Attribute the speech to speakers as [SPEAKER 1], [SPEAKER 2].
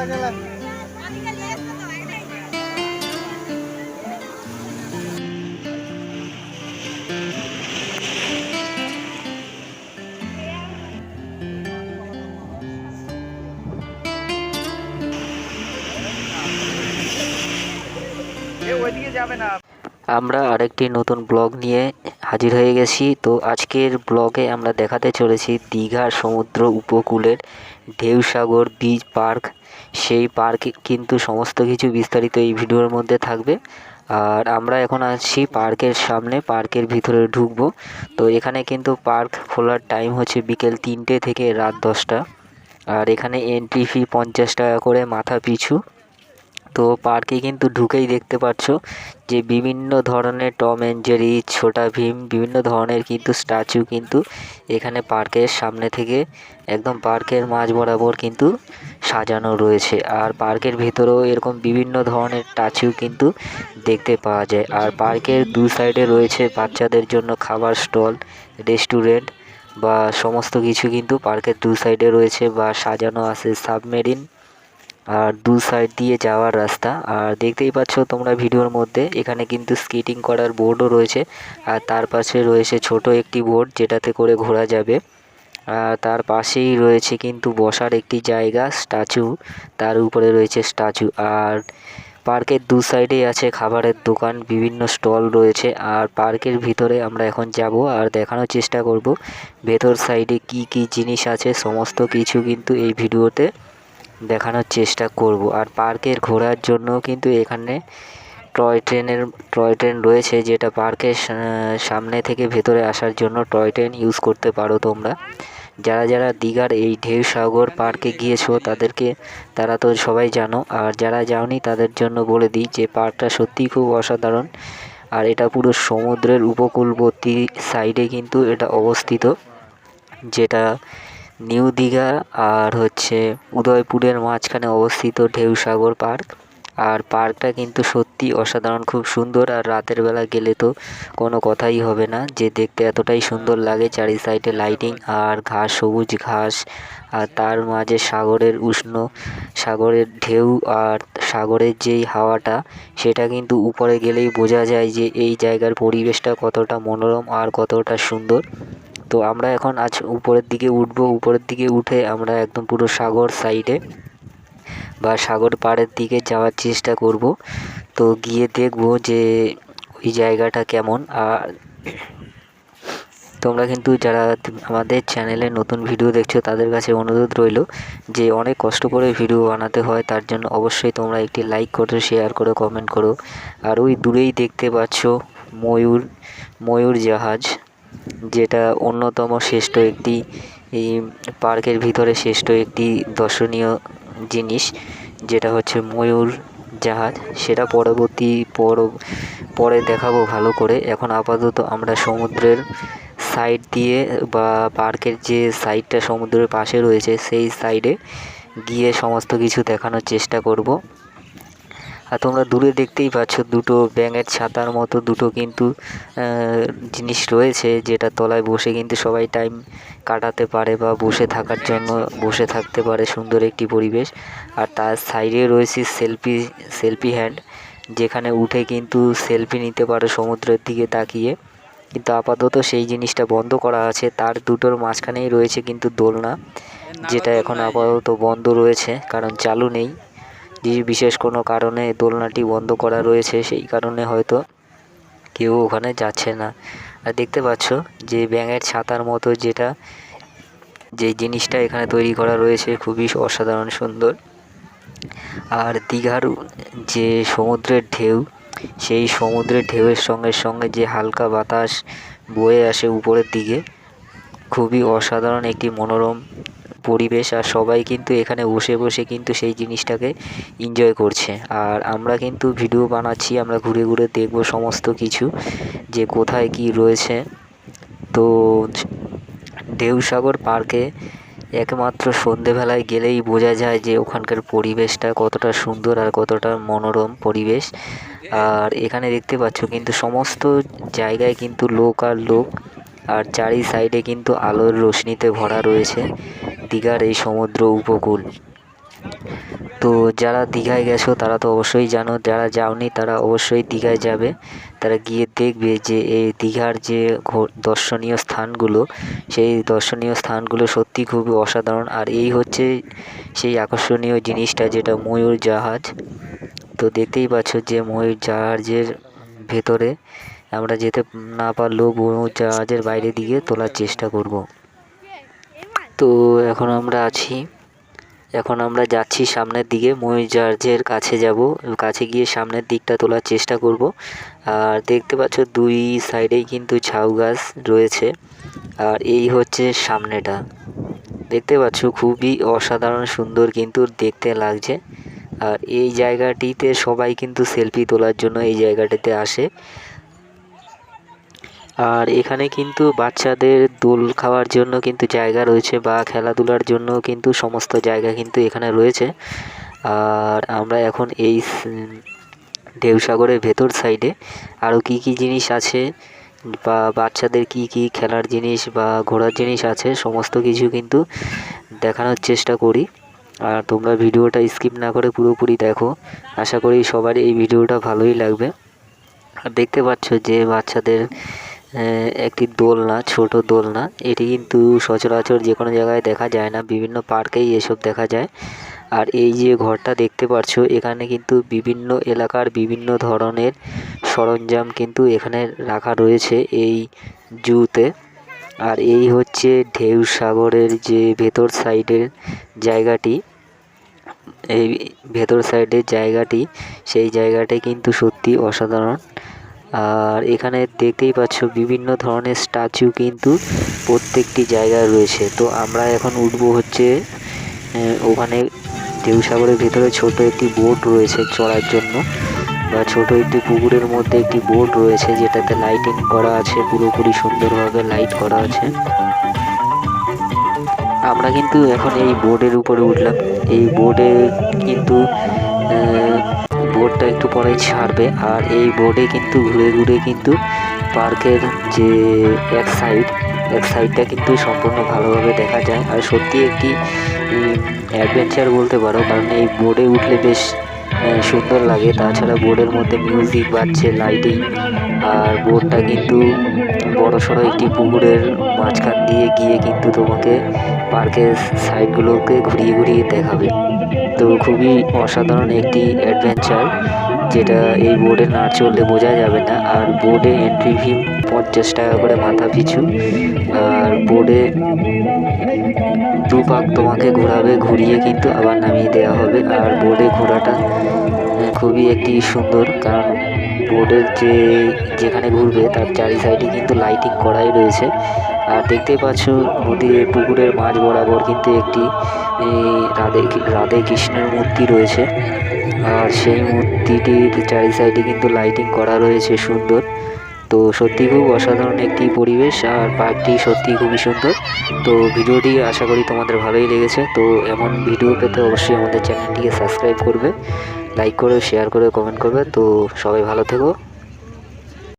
[SPEAKER 1] আমরা আরেকটি নতুন ব্লগ নিয়ে হাজির হয়ে গেছি। তো আজকের ব্লগে আমরা দেখাতে চলেছি দীঘার সমুদ্র উপকূলের ঢেউসাগর বিচ পার্ক। সেই পার্কে কিন্তু সমস্ত কিছু বিস্তারিত এই ভিডিওর মধ্যে থাকবে। আর আমরা এখন আছি পার্কের সামনে, পার্কের ভিতরে ঢুকবো। তো এখানে কিন্তু পার্ক খোলার টাইম হচ্ছে বিকেল 3টে থেকে রাত 10টা। আর এখানে এন্ট্রি ফি 50 টাকা করে মাথা পিছু। তো পার্কে কিন্তু ঢুকেই দেখতে পাচ্ছ যে বিভিন্ন ধরনের Tom and Jerry, Chhota Bheem, বিভিন্ন ধরনের কিন্তু স্ট্যাচু কিন্তু এখানে পার্কের সামনে থেকে একদম পার্কের মাঝ বরাবর কিন্তু সাজানো রয়েছে। আর পার্কের ভেতরেও এরকম বিভিন্ন ধরনের স্ট্যাচু কিন্তু দেখতে পাওয়া যায়। আর পার্কের দু সাইডে রয়েছে বাচ্চাদের জন্য খাবার স্টল, রেস্টুরেন্ট বা সমস্ত কিছু কিন্তু পার্কের দু সাইডে রয়েছে বা সাজানো আছে সাবমেরিন আর দু সাইড দিয়ে যাওয়ার রাস্তা। আর দেখতেই পাচ্ছ তোমরা ভিডিওর মধ্যে এখানে কিন্তু স্কেটিং করার বোর্ডও রয়েছে। আর তার পাশে রয়েছে ছোট একটি বোর্ড যেটাতে করে ঘোরা যাবে। আর তার পাশেই রয়েছে কিন্তু বসার একটি জায়গা, স্ট্যাচু, তার উপরে রয়েছে স্ট্যাচু। আর পার্কের দু সাইডেই আছে খাবারের দোকান, বিভিন্ন স্টল রয়েছে। আর পার্কের ভিতরে আমরা এখন যাব আর দেখানোর চেষ্টা করব ভেতর সাইডে কি কি জিনিস আছে, সমস্ত কিছু কিন্তু এই ভিডিওতে দেখানোর চেষ্টা করব। আর পার্কের ঘোরার জন্য কিন্তু এখানে টয় ট্রেন রয়েছে, যেটা পার্কের সামনে থেকে ভেতরে আসার জন্য টয় ট্রেন ইউজ করতে পারো তোমরা। যারা যারা দীঘার এই ঢেউসাগর পার্কে গিয়েছো তারা তো সবাই জানো। আর যারা যাওনি তাদের জন্য বলে দিই যে পার্কটা সত্যিই খুব অসাধারণ। আর এটা পুরো সমুদ্রের উপকূলবর্তী সাইডে কিন্তু এটা অবস্থিত, যেটা নিউ দীঘা আর হচ্ছে উদয়পুরের মাঝখানে অবস্থিত ঢেউসাগর পার্ক। আর পার্কটা কিন্তু সত্যি অসাধারণ, খুব সুন্দর। আর রাতের বেলা গেলে তো কোনো কথাই হবে না, যে দেখতে এতটাই সুন্দর লাগে। চারি সাইডে লাইটিং আর ঘাস, সবুজ ঘাস, আর তার মাঝে সাগরের ঢেউ আর সাগরের যেই হাওয়াটা, সেটা কিন্তু উপরে গেলেই বোঝা যায় যে এই জায়গার পরিবেশটা কতটা মনোরম আর কতটা সুন্দর। তো আমরা এখন উপরের দিকে উঠবো। উপরের দিকে উঠে আমরা একদম পুরো সাগর সাইডে বা সাগর পাড়ের দিকে যাওয়ার চেষ্টা করব। তো গিয়ে দেখব যে ওই জায়গাটা কেমন। আর তোমরা কিন্তু যারা আমাদের চ্যানেলে নতুন ভিডিও দেখছো তাদের কাছে অনুরোধ রইল যে অনেক কষ্ট করে ভিডিও বানাতে হয়, তার জন্য অবশ্যই তোমরা একটি লাইক করো, শেয়ার করো, কমেন্ট করো। আর ওই দূরেই দেখতে পাচ্ছ ময়ূর জাহাজ, যেটা অন্যতম শ্রেষ্ঠ একটি এই পার্কের ভিতরে শ্রেষ্ঠ একটি দর্শনীয় জিনিস, যেটা হচ্ছে ময়ূর জাহাজ। সেটা পরে দেখাবো ভালো করে। এখন আপাতত আমরা সমুদ্রের সাইড দিয়ে বা পার্কের যে সাইডটা সমুদ্রের পাশে রয়েছে সেই সাইডে গিয়ে সমস্ত কিছু দেখানোর চেষ্টা করব। আর তোমরা দূরে দেখতেই পাচ্ছ দুটো ব্যাঙের ছাতার মতো দুটো কিন্তু জিনিস রয়েছে, যেটা তলায় বসে কিন্তু সবাই টাইম কাটাতে পারে বা বসে থাকতে পারে, সুন্দর একটি পরিবেশ। আর তার সাইডে রয়েছে সেলফি হ্যান্ড, যেখানে উঠে কিন্তু সেলফি নিতে পারো সমুদ্রের দিকে তাকিয়ে। কিন্তু আপাতত সেই জিনিসটা বন্ধ করা আছে। তার দুটোর মাঝখানেই রয়েছে কিন্তু দোলনা, যেটা এখন আপাতত বন্ধ রয়েছে, কারণ চালু নেই। যে বিশেষ কোনো কারণে দোলনাটি বন্ধ করা রয়েছে, সেই কারণে হয়তো কেউ ওখানে যাচ্ছে না। আর দেখতে পাচ্ছ যে ব্যাঙের ছাতার মতো যে জিনিসটা এখানে তৈরি করা রয়েছে, খুবই অসাধারণ সুন্দর। আর দীঘার যে সমুদ্রের ঢেউ, সেই সমুদ্রের ঢেউয়ের সঙ্গে সঙ্গে যে হালকা বাতাস বয়ে আসে উপরের দিকে, খুবই অসাধারণ একটি মনোরম পরিবেশ। আর সবাই কিন্তু এখানে বসে বসে কিন্তু সেই জিনিসটাকে এনজয় করছে। আর আমরা কিন্তু ভিডিও বানাচ্ছি, আমরা ঘুরে ঘুরে দেখব সমস্ত কিছু যে কোথায় কি রয়েছে। তো ঢেউসাগর পার্কে একমাত্র সন্ধেবেলায় গেলেই বোঝা যায় যে ওখানকার পরিবেশটা কতটা সুন্দর আর কতটা মনোরম পরিবেশ। আর এখানে দেখতে পাচ্ছ কিন্তু সমস্ত জায়গায় কিন্তু লোক আর লোক, আর চারি সাইডে কিন্তু আলোর রোশনিতে ভরা রয়েছে দীঘার এই সমুদ্র উপকূল। তো যারা দীঘায় গেছো তারা তো অবশ্যই জানো, যারা যাওনি তারা অবশ্যই দীঘায় যাবে, তারা গিয়ে দেখবে যে এই দীঘার যে দর্শনীয় স্থানগুলো, সেই দর্শনীয় স্থানগুলো সত্যি খুবই অসাধারণ। আর এই হচ্ছে সেই আকর্ষণীয় জিনিসটা, যেটা ময়ূর জাহাজ। তো দেখতেই পাচ্ছ যে ময়ূর জাহাজের ভেতরে আমরা যেতে না পারলেও ময়ূর জাহাজের বাইরে দিকে তোলার চেষ্টা করব। তো এখন আমরা যাচ্ছি সামনের দিকে, ময়ূর জাহাজের কাছে যাব, কাছে গিয়ে সামনের দিকটা তোলার চেষ্টা করব। আর দেখতে পাচ্ছ দুই সাইডেই কিন্তু ঝাউ গাছ রয়েছে। আর এই হচ্ছে সামনেটা, দেখতে পাচ্ছ খুবই অসাধারণ সুন্দর কিন্তু দেখতে লাগছে। আর এই জায়গাটিতে সবাই কিন্তু সেলফি তোলার জন্য এই জায়গাটিতে আসে। আর এখানে কিন্তু বাচ্চাদের দোল খাওয়ার জন্য কিন্তু জায়গা রয়েছে, বা খেলাধুলার জন্য কিন্তু সমস্ত জায়গা কিন্তু এখানে রয়েছে। আর আমরা এখন এই ঢেউসাগরের ভেতর সাইডে আরও কি কি জিনিস আছে, বা বাচ্চাদের কি কি খেলার জিনিস বা ঘোরার জিনিস আছে, সমস্ত কিছু কিন্তু দেখানোর চেষ্টা করি। আর তোমরা ভিডিওটা স্কিপ না করে পুরোপুরি দেখো, আশা করি সবারই এই ভিডিওটা ভালোই লাগবে। আর দেখতে পাচ্ছ যে বাচ্চাদের একটি দোলনা, ছোট দোলনা, এটি কিন্তু সচরাচর যে কোনো জায়গায় দেখা যায় না, বিভিন্ন পার্কেই এসব দেখা যায়। আর এই যে ঘরটা দেখতে পাচ্ছ, এখানে কিন্তু বিভিন্ন এলাকার বিভিন্ন ধরনের সরঞ্জাম কিন্তু এখানে রাখা রয়েছে এই জুতে। আর এই হচ্ছে ঢেউসাগরের যে ভেতর সাইডের জায়গাটি, এই ভেতর সাইডের জায়গাটি, সেই জায়গাটাই কিন্তু সত্যি অসাধারণ। আর এখানে দেখতেই পাচ্ছ বিভিন্ন ধরনের স্ট্যাচু কিন্তু প্রত্যেকটি জায়গায় রয়েছে। তো আমরা এখন উঠবো হচ্ছে ওখানে ঢেউসাগরের ভেতরে ছোট একটি বোট রয়েছে চড়ার জন্য, বা ছোট একটি পুকুরের মধ্যে একটি বোট রয়েছে যেটাতে লাইটিং করা আছে, পুরোপুরি সুন্দরভাবে লাইট করা আছে। আমরা কিন্তু এখন এই বোর্ডের উপরে উঠলাম। এই বোর্ডে কিন্তু বোর্ডটা একটু পরেই ছাড়বে। আর এই বোর্ডে কিন্তু ঘুরে ঘুরে কিন্তু পার্কের যে এক সাইডটা কিন্তু সম্পূর্ণ ভালোভাবে দেখা যায়। আর সত্যি একটি অ্যাডভেঞ্চার বলতে পারো, কারণ এই বোর্ডে উঠলে বেশ সুন্দর লাগে। তাছাড়া বোর্ডের মধ্যে মিউজিক বাজছে, লাইটিং। আর বোর্ডটা কিন্তু বড়সড় একটি পুকুরের মাঝখান দিয়ে গিয়ে কিন্তু তোমাকে পার্কের সাইডগুলোকে ঘুরিয়ে ঘুরিয়ে দেখাবে। তো খুবই অসাধারণ একটি অ্যাডভেঞ্চার, যেটা এই বোর্ডে না চললে বোঝা যাবে না। আর বোর্ডে এন্ট্রি ফি 50 টাকা করে মাথা পিছু। আর বোর্ডে দুপাক তোমাকে ঘোরাবে, ঘুরিয়ে কিন্তু আবার নামিয়ে দেওয়া হবে। আর বোর্ডে ঘোরাটা খুবই একটি সুন্দর, কারণ বোর্ডের যেখানে ঘুরবে তার চারি সাইডে কিন্তু লাইটিং করাই রয়েছে। আর দেখতেই পাচ্ছ নদীর পুকুরের মাঝ বরাবর কিন্তু একটি রাধে কৃষ্ণের মূর্তি রয়েছে। আর সেই মূর্তিটির চারি সাইডে কিন্তু লাইটিং করা রয়েছে সুন্দর। তো সত্যি খুব অসাধারণ একটি পরিবেশ, আর পার্কটি সত্যি খুবই সুন্দর। তো ভিডিওটি আশা করি তোমাদের ভালোই লেগেছে। তো এমন ভিডিও পেতে অবশ্যই আমাদের চ্যানেলটিকে সাবস্ক্রাইব করবে, লাইক করে, শেয়ার করে, কমেন্ট করবে। তো সবাই ভালো থেকো।